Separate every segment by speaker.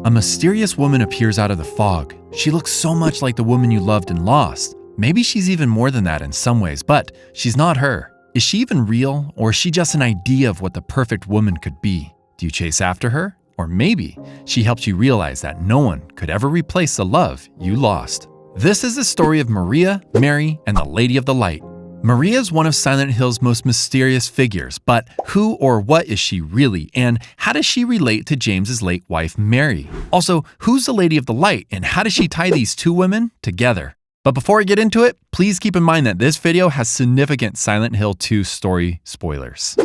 Speaker 1: A mysterious woman appears out of the fog. She looks so much like the woman you loved and lost. Maybe she's even more than that in some ways, but she's not her. Is she even real, or is she just an idea of what the perfect woman could be? Do you chase after her? Or maybe she helps you realize that no one could ever replace the love you lost. This is the story of Maria, Mary, and the Lady of the Light. Maria is one of Silent Hill's most mysterious figures, but who or what is she really, and how does she relate to James's late wife, Mary? Also, who's the Lady of the Light, and how does she tie these two women together? But before I get into it, please keep in mind that this video has significant Silent Hill 2 story spoilers.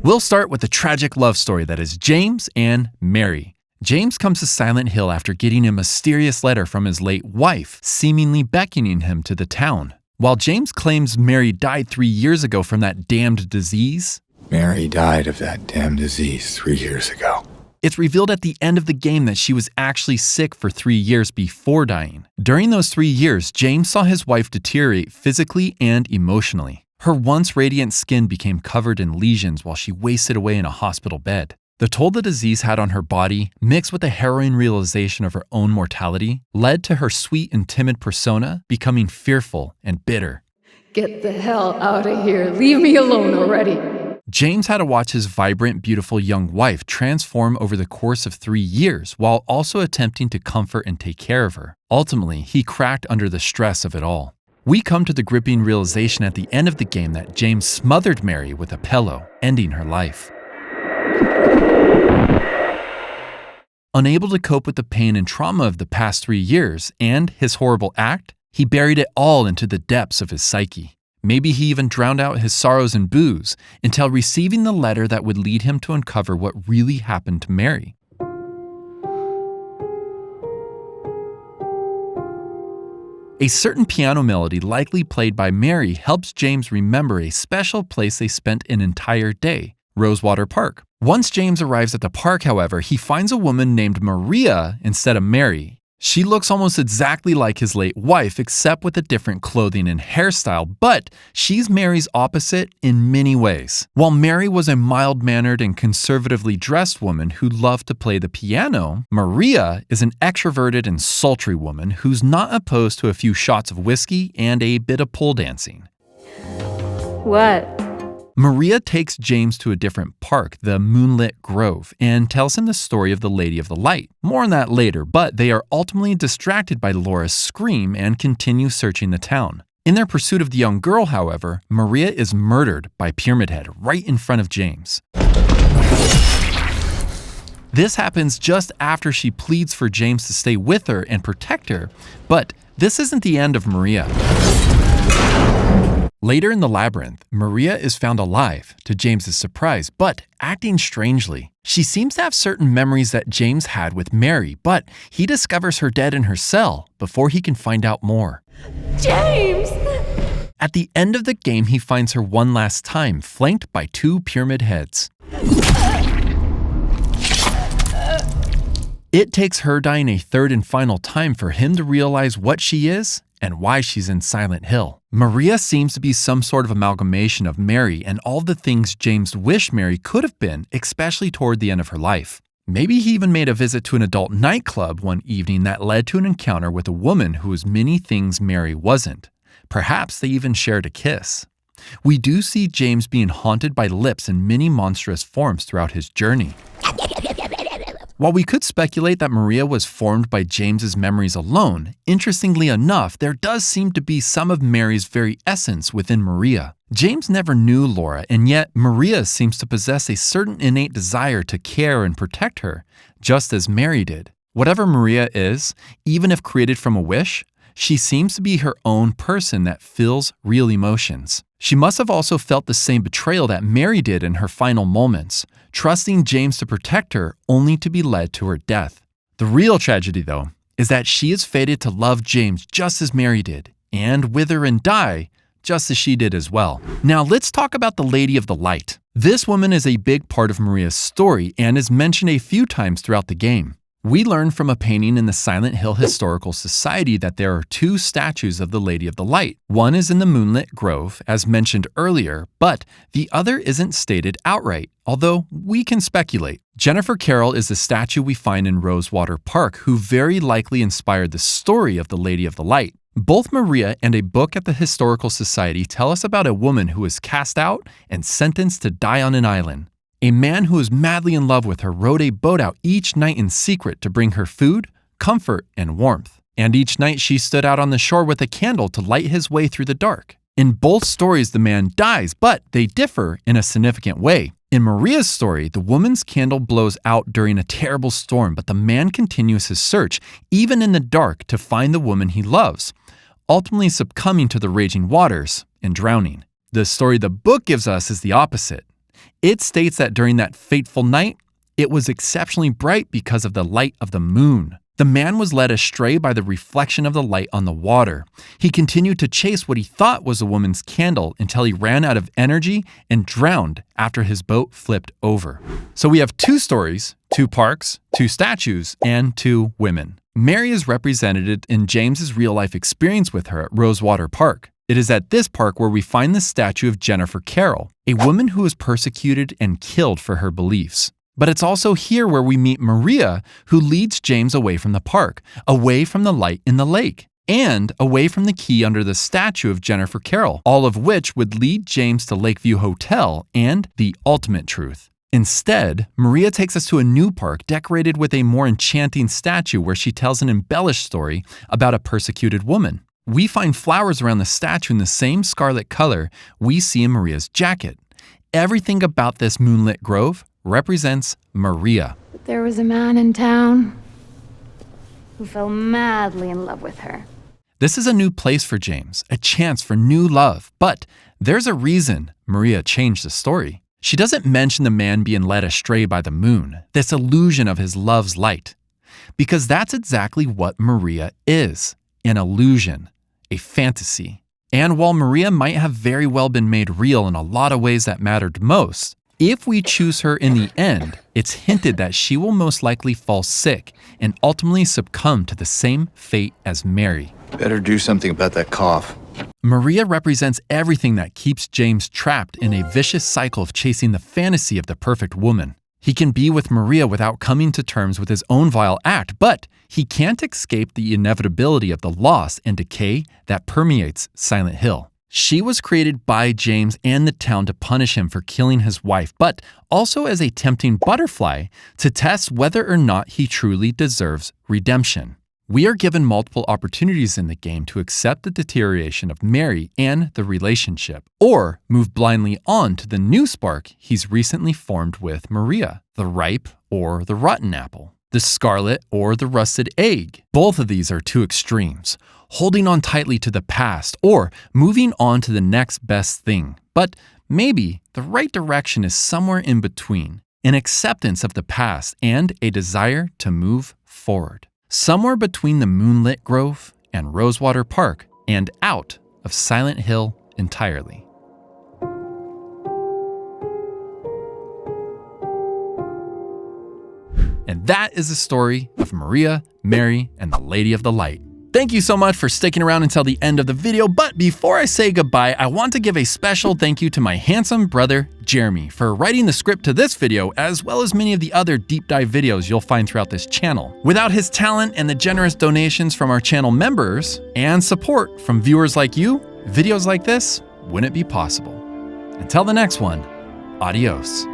Speaker 1: We'll start with the tragic love story that is James and Mary. James comes to Silent Hill after getting a mysterious letter from his late wife, seemingly beckoning him to the town. While James claims Mary died 3 years ago from that damned disease,
Speaker 2: Mary died of that damn disease 3 years ago.
Speaker 1: It's revealed at the end of the game that she was actually sick for 3 years before dying. During those 3 years, James saw his wife deteriorate physically and emotionally. Her once radiant skin became covered in lesions while she wasted away in a hospital bed. The toll the disease had on her body, mixed with the harrowing realization of her own mortality, led to her sweet and timid persona becoming fearful and bitter.
Speaker 3: Get the hell out of here. Leave me alone already.
Speaker 1: James had to watch his vibrant, beautiful young wife transform over the course of 3 years while also attempting to comfort and take care of her. Ultimately, he cracked under the stress of it all. We come to the gripping realization at the end of the game that James smothered Mary with a pillow, ending her life. Unable to cope with the pain and trauma of the past 3 years and his horrible act, he buried it all into the depths of his psyche. Maybe he even drowned out his sorrows in booze until receiving the letter that would lead him to uncover what really happened to Mary. A certain piano melody likely played by Mary helps James remember a special place they spent an entire day, Rosewater Park. Once James arrives at the park, however, he finds a woman named Maria instead of Mary. She looks almost exactly like his late wife, except with a different clothing and hairstyle, but she's Mary's opposite in many ways. While Mary was a mild-mannered and conservatively dressed woman who loved to play the piano, Maria is an extroverted and sultry woman who's not opposed to a few shots of whiskey and a bit of pole dancing.
Speaker 3: What?
Speaker 1: Maria takes James to a different park, the Moonlit Grove, and tells him the story of the Lady of the Light. More on that later, but they are ultimately distracted by Laura's scream and continue searching the town. In their pursuit of the young girl, however, Maria is murdered by Pyramid Head right in front of James. This happens just after she pleads for James to stay with her and protect her, but this isn't the end of Maria. Later in the labyrinth, Maria is found alive, to James's surprise, but acting strangely. She seems to have certain memories that James had with Mary, but he discovers her dead in her cell before he can find out more.
Speaker 3: James!
Speaker 1: At the end of the game, he finds her one last time, flanked by 2 Pyramid Heads. It takes her dying a third and final time for him to realize what she is and why she's in Silent Hill. Maria seems to be some sort of amalgamation of Mary and all the things James wished Mary could have been, especially toward the end of her life. Maybe he even made a visit to an adult nightclub one evening that led to an encounter with a woman who was many things Mary wasn't. Perhaps they even shared a kiss. We do see James being haunted by lips in many monstrous forms throughout his journey. While we could speculate that Maria was formed by James's memories alone, interestingly enough, there does seem to be some of Mary's very essence within Maria. James never knew Laura, and yet Maria seems to possess a certain innate desire to care and protect her, just as Mary did. Whatever Maria is, even if created from a wish, she seems to be her own person that feels real emotions. She must have also felt the same betrayal that Mary did in her final moments, trusting James to protect her only to be led to her death. The real tragedy, though, is that she is fated to love James just as Mary did, and wither and die just as she did as well. Now let's talk about the Lady of the Light. This woman is a big part of Maria's story and is mentioned a few times throughout the game. We learn from a painting in the Silent Hill Historical Society that there are 2 statues of the Lady of the Light. One is in the Moonlit Grove, as mentioned earlier, but the other isn't stated outright, although we can speculate. Jennifer Carroll is the statue we find in Rosewater Park, who very likely inspired the story of the Lady of the Light. Both Maria and a book at the Historical Society tell us about a woman who was cast out and sentenced to die on an island. A man who was madly in love with her rowed a boat out each night in secret to bring her food, comfort, and warmth. And each night she stood out on the shore with a candle to light his way through the dark. In both stories, the man dies, but they differ in a significant way. In Maria's story, the woman's candle blows out during a terrible storm, but the man continues his search, even in the dark, to find the woman he loves, ultimately succumbing to the raging waters and drowning. The story the book gives us is the opposite. It states that during that fateful night, it was exceptionally bright because of the light of the moon. The man was led astray by the reflection of the light on the water. He continued to chase what he thought was a woman's candle until he ran out of energy and drowned after his boat flipped over. So we have 2 stories, 2 parks, 2 statues, and 2 women. Mary is represented in James's real-life experience with her at Rosewater Park. It is at this park where we find the statue of Jennifer Carroll, a woman who was persecuted and killed for her beliefs. But it's also here where we meet Maria, who leads James away from the park, away from the light in the lake, and away from the key under the statue of Jennifer Carroll, all of which would lead James to Lakeview Hotel and the ultimate truth. Instead, Maria takes us to a new park decorated with a more enchanting statue where she tells an embellished story about a persecuted woman. We find flowers around the statue in the same scarlet color we see in Maria's jacket. Everything about this moonlit grove represents Maria.
Speaker 3: There was a man in town who fell madly in love with her.
Speaker 1: This is a new place for James, a chance for new love, but there's a reason Maria changed the story. She doesn't mention the man being led astray by the moon, this illusion of his love's light, because that's exactly what Maria is, an illusion, a fantasy. And while Maria might have very well been made real in a lot of ways that mattered most, if we choose her in the end, it's hinted that she will most likely fall sick and ultimately succumb to the same fate as Mary.
Speaker 2: Better do something about that cough.
Speaker 1: Maria represents everything that keeps James trapped in a vicious cycle of chasing the fantasy of the perfect woman. He can be with Maria without coming to terms with his own vile act, but he can't escape the inevitability of the loss and decay that permeates Silent Hill. She was created by James and the town to punish him for killing his wife, but also as a tempting butterfly to test whether or not he truly deserves redemption. We are given multiple opportunities in the game to accept the deterioration of Mary and the relationship, or move blindly on to the new spark he's recently formed with Maria, the ripe or the rotten apple, the scarlet or the rusted egg. Both of these are 2 extremes, holding on tightly to the past or moving on to the next best thing. But maybe the right direction is somewhere in between, an acceptance of the past and a desire to move forward. Somewhere between the Moonlit Grove and Rosewater Park and out of Silent Hill entirely. And that is the story of Maria, Mary, and the Lady of the Light. Thank you so much for sticking around until the end of the video, but before I say goodbye, I want to give a special thank you to my handsome brother, Jeremy, for writing the script to this video, as well as many of the other deep dive videos you'll find throughout this channel. Without his talent and the generous donations from our channel members, and support from viewers like you, videos like this wouldn't be possible. Until the next one, adios.